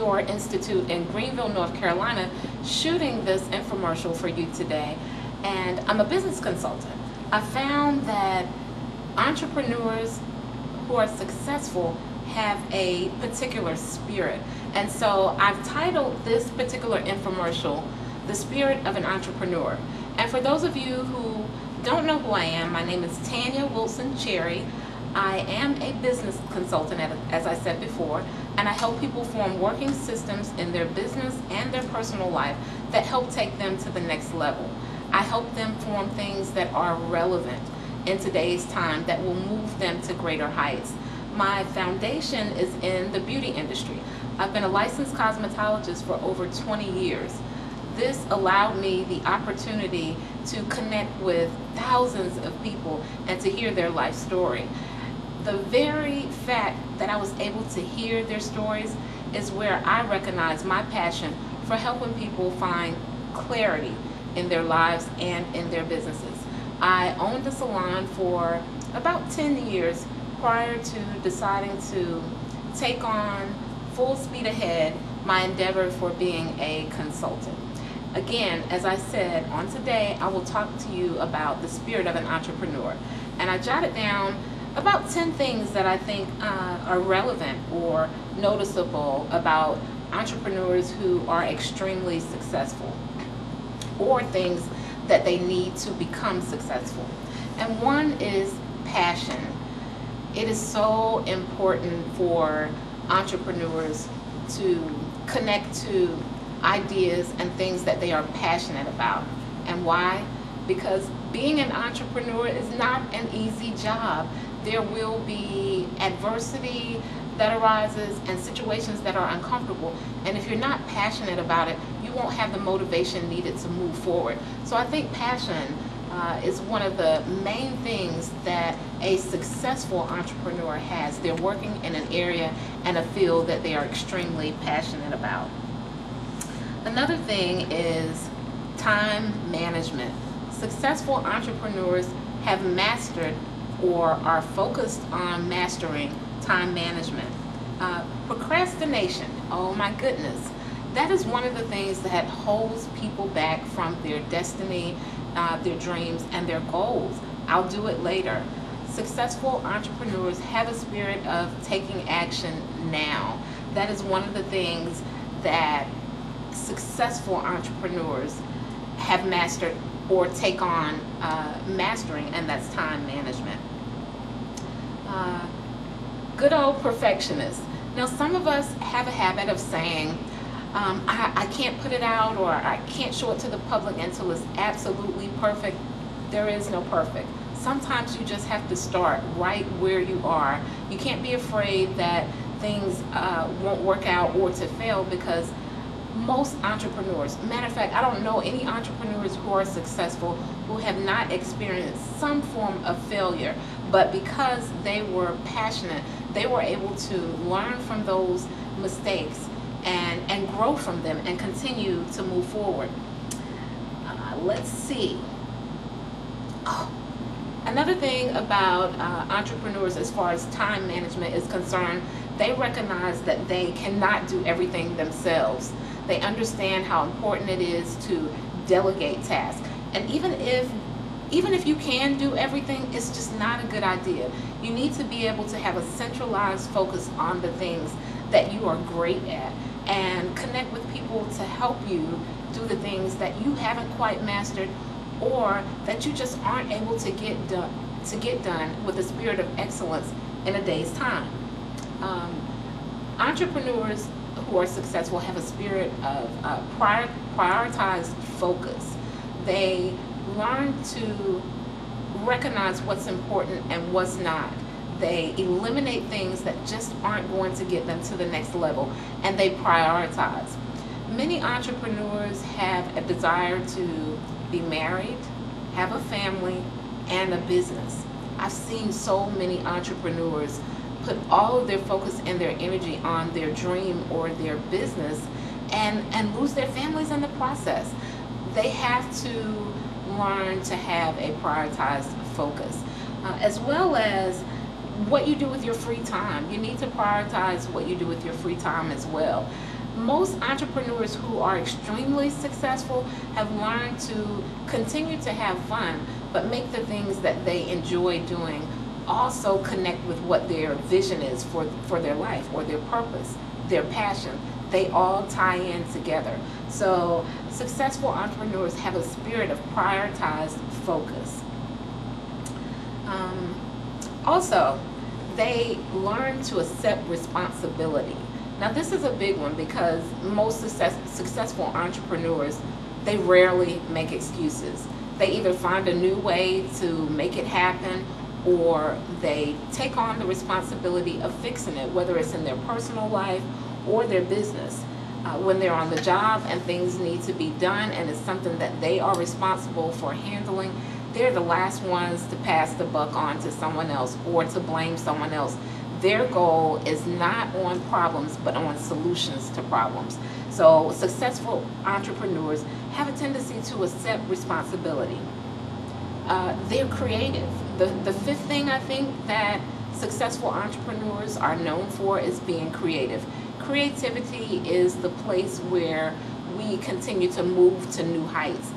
Dior Institute in Greenville, North Carolina, shooting this infomercial for you today. And I'm a business consultant. I found that entrepreneurs who are successful have a particular spirit. And so I've titled this particular infomercial, The Spirit of an Entrepreneur. And for those of you who don't know who I am, my name is Tanya Wilson Cherry. I am a business consultant, as I said before, and I help people form working systems in their business and their personal life that help take them to the next level. I help them form things that are relevant in today's time that will move them to greater heights. My foundation is in the beauty industry. I've been a licensed cosmetologist for over 20 years. This allowed me the opportunity to connect with thousands of people and to hear their life story. The very fact that I was able to hear their stories is where I recognize my passion for helping people find clarity in their lives and in their businesses. I owned a salon for about 10 years prior to deciding to take on full speed ahead my endeavor for being a consultant. Again, as I said, on today I will talk to you about the spirit of an entrepreneur. And I jotted down about 10 things that I think are relevant or noticeable about entrepreneurs who are extremely successful, or things that they need to become successful. And one is passion. It is so important for entrepreneurs to connect to ideas and things that they are passionate about. And why? Because being an entrepreneur is not an easy job. There will be adversity that arises and situations that are uncomfortable. And if you're not passionate about it, you won't have the motivation needed to move forward. So I think passion is one of the main things that a successful entrepreneur has. They're working in an area and a field that they are extremely passionate about. Another thing is time management. Successful entrepreneurs have mastered or are focused on mastering time management. Procrastination, oh my goodness, that is one of the things that holds people back from their destiny, their dreams, and their goals. I'll do it later. Successful entrepreneurs have a spirit of taking action now. That is one of the things that successful entrepreneurs have mastered or take on mastering, and that's time management. Good old perfectionist. Now, some of us have a habit of saying, I can't put it out, or I can't show it to the public until it's absolutely perfect. There is no perfect. Sometimes you just have to start right where you are. You can't be afraid that things won't work out or to fail, because most entrepreneurs, matter of fact, I don't know any entrepreneurs who are successful who have not experienced some form of failure, but because they were passionate, they were able to learn from those mistakes and grow from them and continue to move forward. Let's see. Another thing about entrepreneurs as far as time management is concerned, they recognize that they cannot do everything themselves. They understand how important it is to delegate tasks. And even if you can do everything, it's just not a good idea. You need to be able to have a centralized focus on the things that you are great at and connect with people to help you do the things that you haven't quite mastered, or that you just aren't able to get done with the spirit of excellence in a day's time. Entrepreneurs who are successful have a spirit of prioritized focus. They learn to recognize what's important and what's not. They eliminate things that just aren't going to get them to the next level, and they prioritize. Many entrepreneurs have a desire to be married, have a family, and a business. I've seen so many entrepreneurs put all of their focus and their energy on their dream or their business and lose their families in the process. They have to learn to have a prioritized focus, as well as what you do with your free time. You need to prioritize what you do with your free time as well. Most entrepreneurs who are extremely successful have learned to continue to have fun, but make the things that they enjoy doing also connect with what their vision is for their life, or their purpose, their passion. They all tie in together. So successful entrepreneurs have a spirit of prioritized focus. Also, they learn to accept responsibility. Now this is a big one, because most successful entrepreneurs, they rarely make excuses. They either find a new way to make it happen, or they take on the responsibility of fixing it, whether it's in their personal life or their business. When they're on the job and things need to be done and it's something that they are responsible for handling, they're the last ones to pass the buck on to someone else or to blame someone else. Their goal is not on problems, but on solutions to problems. So successful entrepreneurs have a tendency to accept responsibility. They're creative. The fifth thing I think that successful entrepreneurs are known for is being creative. Creativity is the place where we continue to move to new heights.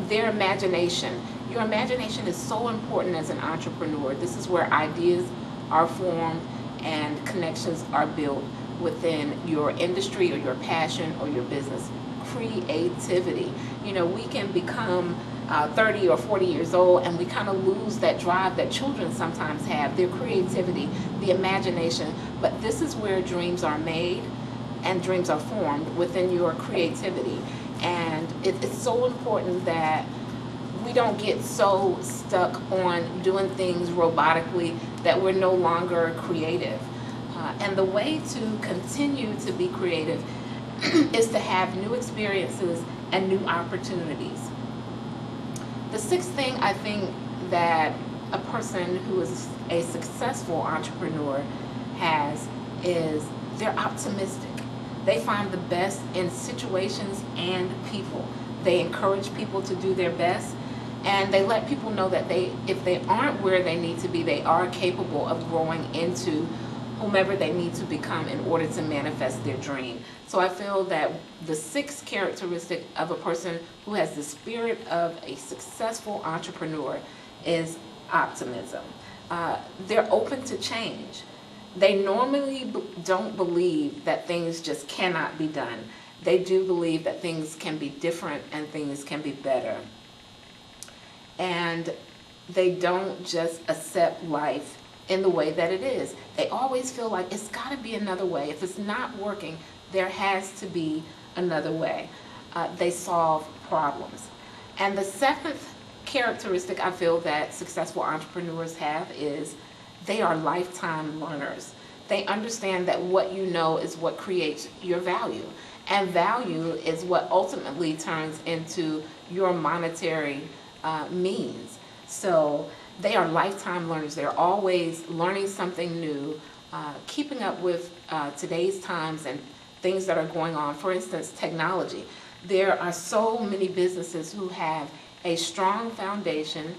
Their imagination. Your imagination is so important as an entrepreneur. This is where ideas are formed and connections are built within your industry or your passion or your business. Creativity. You know, we can become 30 or 40 years old and we kind of lose that drive that children sometimes have, their creativity, the imagination. But this is where dreams are made and dreams are formed within your creativity. And it's so important that we don't get so stuck on doing things robotically that we're no longer creative. And the way to continue to be creative is to have new experiences and new opportunities. The sixth thing I think that a person who is a successful entrepreneur has is they're optimistic. They find the best in situations and people. They encourage people to do their best, and they let people know that if they aren't where they need to be, they are capable of growing into whomever they need to become in order to manifest their dream. So I feel that the sixth characteristic of a person who has the spirit of a successful entrepreneur is optimism. They're open to change. They normally don't believe that things just cannot be done. They do believe that things can be different and things can be better. And they don't just accept life in the way that it is. They always feel like it's got to be another way. If it's not working, there has to be another way. They solve problems. And the seventh characteristic I feel that successful entrepreneurs have is they are lifetime learners. They understand that what you know is what creates your value. And value is what ultimately turns into your monetary means. So they are lifetime learners. They're always learning something new, keeping up with today's times and things that are going on. For instance, technology. There are so many businesses who have a strong foundation,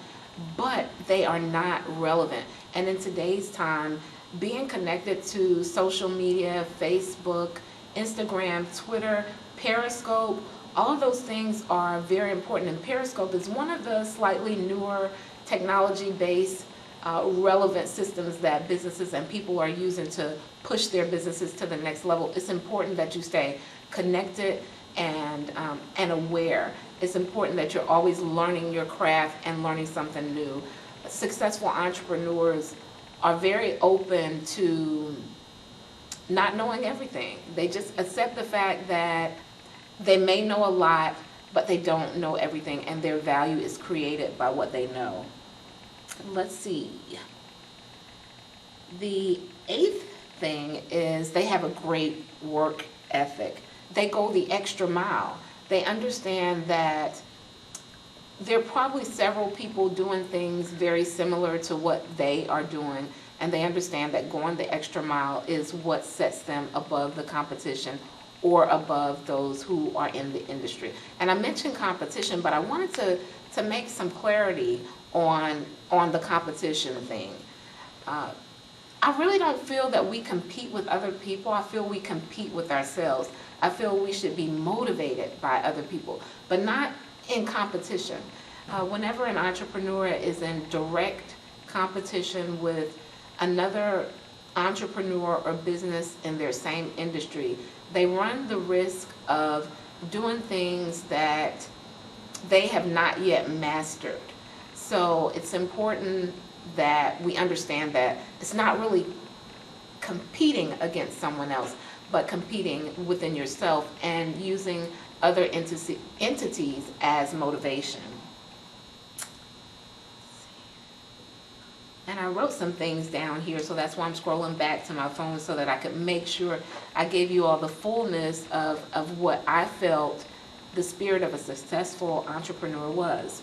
but they are not relevant. And in today's time, being connected to social media, Facebook, Instagram, Twitter, Periscope, all of those things are very important. And Periscope is one of the slightly newer technology-based relevant systems that businesses and people are using to push their businesses to the next level. It's important that you stay connected and aware. It's important that you're always learning your craft and learning something new. Successful entrepreneurs are very open to not knowing everything. They just accept the fact that they may know a lot, but they don't know everything, and their value is created by what they know. Let's see. The eighth thing is they have a great work ethic. They go the extra mile. They understand that there are probably several people doing things very similar to what they are doing, and they understand that going the extra mile is what sets them above the competition or above those who are in the industry. And I mentioned competition, but I wanted to make some clarity on the competition thing. I really don't feel that we compete with other people. I feel we compete with ourselves. I feel we should be motivated by other people, but not in competition. Whenever an entrepreneur is in direct competition with another entrepreneur or business in their same industry, they run the risk of doing things that they have not yet mastered. So it's important that we understand that it's not really competing against someone else, but competing within yourself and using other entities as motivation. And I wrote some things down here, so that's why I'm scrolling back to my phone so that I could make sure I gave you all the fullness of what I felt the spirit of a successful entrepreneur was.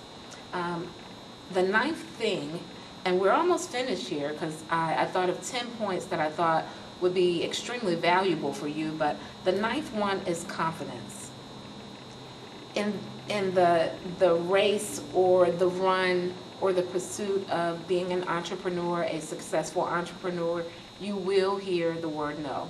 The ninth thing, and we're almost finished here because I thought of 10 points that I thought would be extremely valuable for you, but the ninth one is confidence. In the race or the run or the pursuit of being an entrepreneur, a successful entrepreneur, you will hear the word no.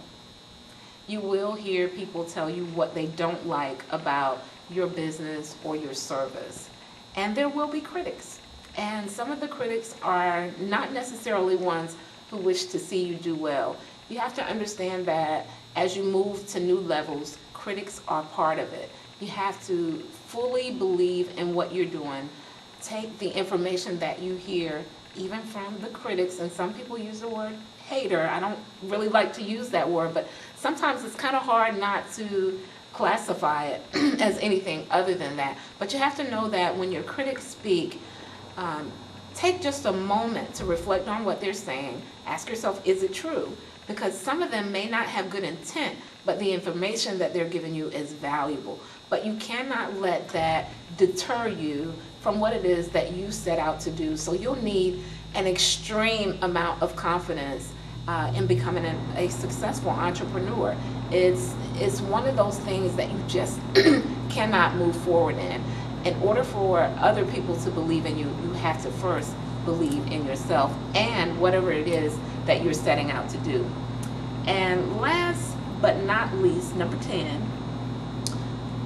You will hear people tell you what they don't like about your business or your service. And there will be critics. And some of the critics are not necessarily ones who wish to see you do well. You have to understand that as you move to new levels, critics are part of it. You have to fully believe in what you're doing. Take the information that you hear, even from the critics, and some people use the word hater. I don't really like to use that word, but sometimes it's kind of hard not to classify it as anything other than that. But you have to know that when your critics speak, take just a moment to reflect on what they're saying. Ask yourself, is it true? Because some of them may not have good intent, but the information that they're giving you is valuable. But you cannot let that deter you from what it is that you set out to do. So you'll need an extreme amount of confidence in becoming a successful entrepreneur. It's one of those things that you just cannot move forward in. In order for other people to believe in you, you have to first believe in yourself and whatever it is that you're setting out to do. And last but not least, number 10,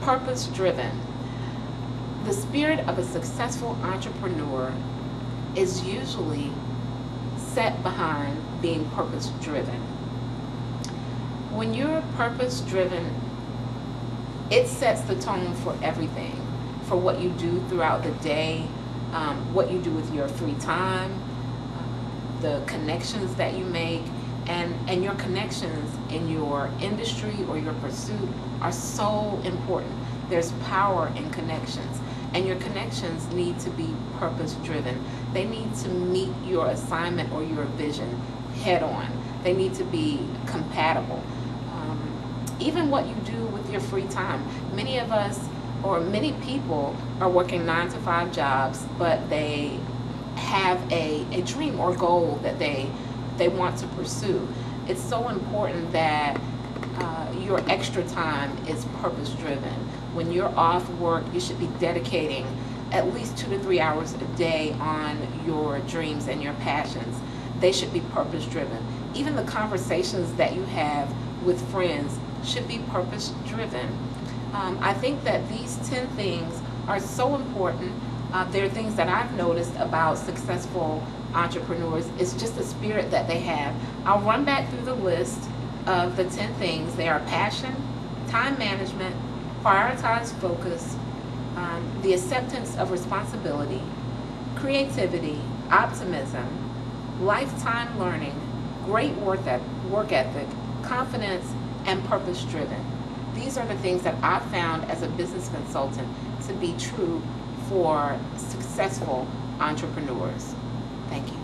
purpose-driven. The spirit of a successful entrepreneur is usually set behind being purpose-driven. When you're purpose-driven, it sets the tone for everything, for what you do throughout the day, what you do with your free time, the connections that you make, and your connections in your industry or your pursuit are so important. There's power in connections, and your connections need to be purpose-driven. They need to meet your assignment or your vision head on. They need to be compatible. Even what you do with your free time. Many of us, or many people, are working 9-to-5 jobs, but they have a dream or goal that they want to pursue. It's so important that your extra time is purpose-driven. When you're off work, you should be dedicating at least 2 to 3 hours a day on your dreams and your passions. They should be purpose-driven. Even the conversations that you have with friends should be purpose-driven. I think that these 10 things are so important. They're things that I've noticed about successful entrepreneurs. It's just the spirit that they have. I'll run back through the list of the 10 things. They are passion, time management, prioritized focus, the acceptance of responsibility, creativity, optimism, lifetime learning, great work ethic, confidence, and purpose-driven. These are the things that I've found as a business consultant to be true for successful entrepreneurs. Thank you.